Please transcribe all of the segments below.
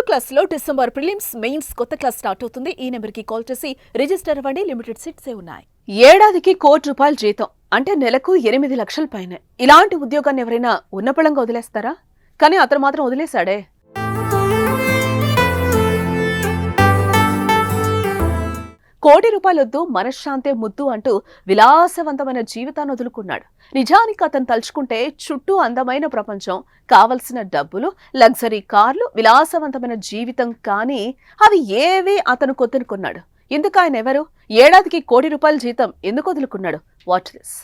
క్లాస్లో December prelims mains కొత్త class start అవుతుంది. ఈ నెంబర్కి కాల్ చేసి రిజిస్టర్ అవ్వండి. లిమిటెడ్ సీట్సే ఉన్నాయి. ఏడాదికి ₹1,00,00,000 జీతం అంటే నెలకు 8 లక్షల పైనే. ఇలాంటి ఉద్యోగాన్ని ఎవరైనా ఉన్నపళంగా వదిలేస్తారా? కానీ అతను మాత్రం వదిలేశాడే. ₹1,00,00,000 వద్దు, మనశ్శాంతే ముద్దు అంటూ విలాసవంతమైన జీవితాన్ని వదులుకున్నాడు. నిజానికి అతను తలుచుకుంటే చుట్టూ అందమైన ప్రపంచం, కావలసిన డబ్బులు, లగ్జరీ కార్లు, విలాసవంతమైన జీవితం, కానీ అవి ఏవీ అతను కొనుక్కున్నాడు. ఇందుకు ఆయన ఎవరు? ఏడాదికి ₹1,00,00,000 జీతం ఎందుకు వదులుకున్నాడు? Watch this.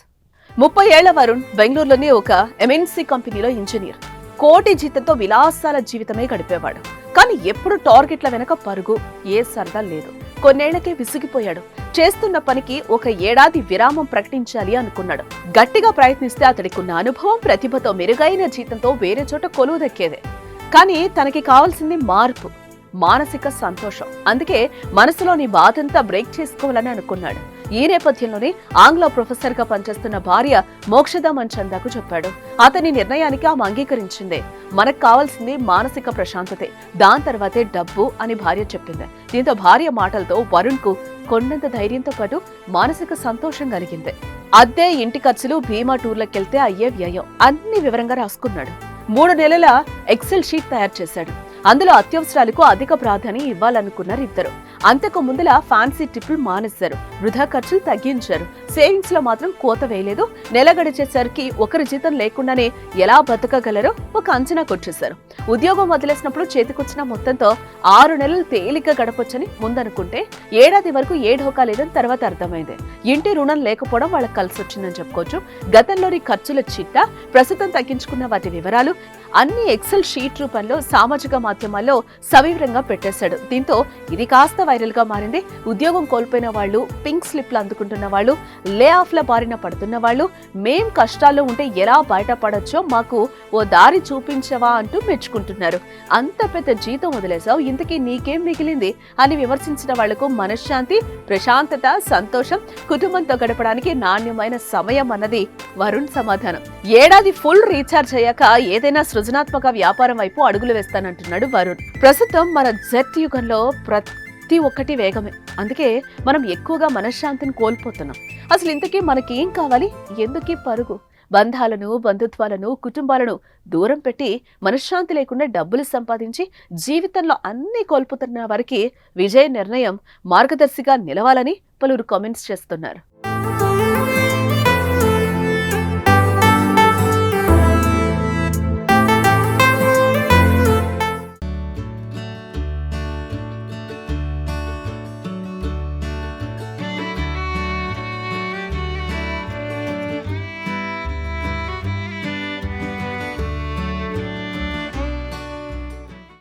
30 ఏళ్ల వరుణ్ బెంగళూరులోని ఒక MNC కంపెనీలో ఇంజనీర్. కోటి జీతంతో విలాసాల జీవితమే గడిపేవాడు. కానీ ఎప్పుడు టార్గెట్ల వెనక పరుగు, ఏ సరదా లేదు. కొన్నేళ్లకే విసిగిపోయాడు. చేస్తున్న పనికి ఒక ఏడాది విరామం ప్రకటించాలి అనుకున్నాడు. గట్టిగా ప్రయత్నిస్తే అతడికున్న అనుభవం, ప్రతిభతో మెరుగైన జీతంతో వేరే చోట కొలువు దక్కేదే. కానీ తనకి కావాల్సింది మార్పు, మానసిక సంతోషం. అందుకే మనసులోని బాధంతా బ్రేక్ చేసుకోవాలని అనుకున్నాడు. ఈ నేపథ్యంలోనే ఆంగ్ల ప్రొఫెసర్ గా పనిచేస్తున్న భార్య మోక్షదా మంచందాకు చెప్పాడు. అతని నిర్ణయానికి ఆమె అంగీకరించింది. మనకు కావాల్సింది మానసిక ప్రశాంతతే, దాని తర్వాతే డబ్బు అని భార్య చెప్పింది. దీంతో భార్య మాటలతో వరుణ్ కు కొండంత ధైర్యంతో పాటు మానసిక సంతోషం కలిగింది. అద్దె, ఇంటి ఖర్చులు, బీమా, టూర్లకెళ్తే అయ్యే వ్యయం అన్ని వివరంగా రాసుకున్నాడు. 3 నెలల ఎక్సెల్ షీట్ తయారు చేశాడు. అందులో అత్యవసరాలకు అధిక ప్రాధాన్యం ఇవ్వాలనుకున్నారు ఇద్దరు. అంతకు ముందులా ఫ్యాన్సీ టిప్పులు మానేశారు, వృధా ఖర్చులు తగ్గించారు. సేవింగ్స్ లో మాత్రం కోత వేయలేదు. నెల గడిచేసరికి ఒకరి జీతం లేకుండానే ఎలా బతకగలరో ఒక అంచనా కొట్టేశారు. ఉద్యోగం వదిలేసినప్పుడు చేతికొచ్చిన మొత్తంతో 6 నెలలు తేలిక గడపొచ్చని ముందనుకుంటే ఏడాది వరకు ఏ ఢోకా లేదని తర్వాత అర్థమైంది. ఇంటి రుణం లేకపోవడం వాళ్ళకి కలిసి వచ్చిందని చెప్పుకోవచ్చు. గతంలోని ఖర్చుల చిట్టా, ప్రస్తుతం తగ్గించుకున్న వాటి వివరాలు అన్ని ఎక్సెల్ షీట్ రూపంలో సామాజిక మాధ్యమాల్లో సవివరంగా పెట్టేశాడు. దీంతో ఇది కాస్త వైరల్ గా మారింది. ఉద్యోగం కోల్పోయిన వాళ్ళు, పింక్ స్లిప్లు అందుకుంటున్న వాళ్ళు, లే ఆఫ్ల బారిన పడుతున్న వాళ్ళు, మేం కష్టాల్లో ఉంటే ఎలా బయటపడొచ్చో మాకు ఓ దారి చూపించవా అంటూ మెచ్చుకుంటున్నారు. అంత పెద్ద జీతం వదిలేసావు, ఇంతకీ నీకేం మిగిలింది అని విమర్శించిన వాళ్లకు మనశ్శాంతి, ప్రశాంతత, సంతోషం, కుటుంబంతో గడపడానికి నాణ్యమైన సమయం అన్నది వరుణ్ సమాధానం. ఏడాది ఫుల్ రీఛార్జ్ అయ్యాక ఏదైనా సృజనాత్మక వ్యాపారం వైపు అడుగులు వేస్తానంటున్నాడు వరుణ్. ప్రస్తుతం మన జెట్ యుగంలో ప్రతి ఒక్కటి వేగమే. అందుకే మనం ఎక్కువగా మనశ్శాంతిని కోల్పోతున్నాం. అసలు ఇంతకీ మనకేం కావాలి? ఎందుకీ పరుగు? బంధాలను, బంధుత్వాలను, కుటుంబాలను దూరం పెట్టి మనశ్శాంతి లేకుండా డబ్బులు సంపాదించి జీవితంలో అన్ని కోల్పోతున్న వారికి విజయ నిర్ణయం మార్గదర్శిగా నిలవాలని పలువురు కామెంట్స్ చేస్తున్నారు.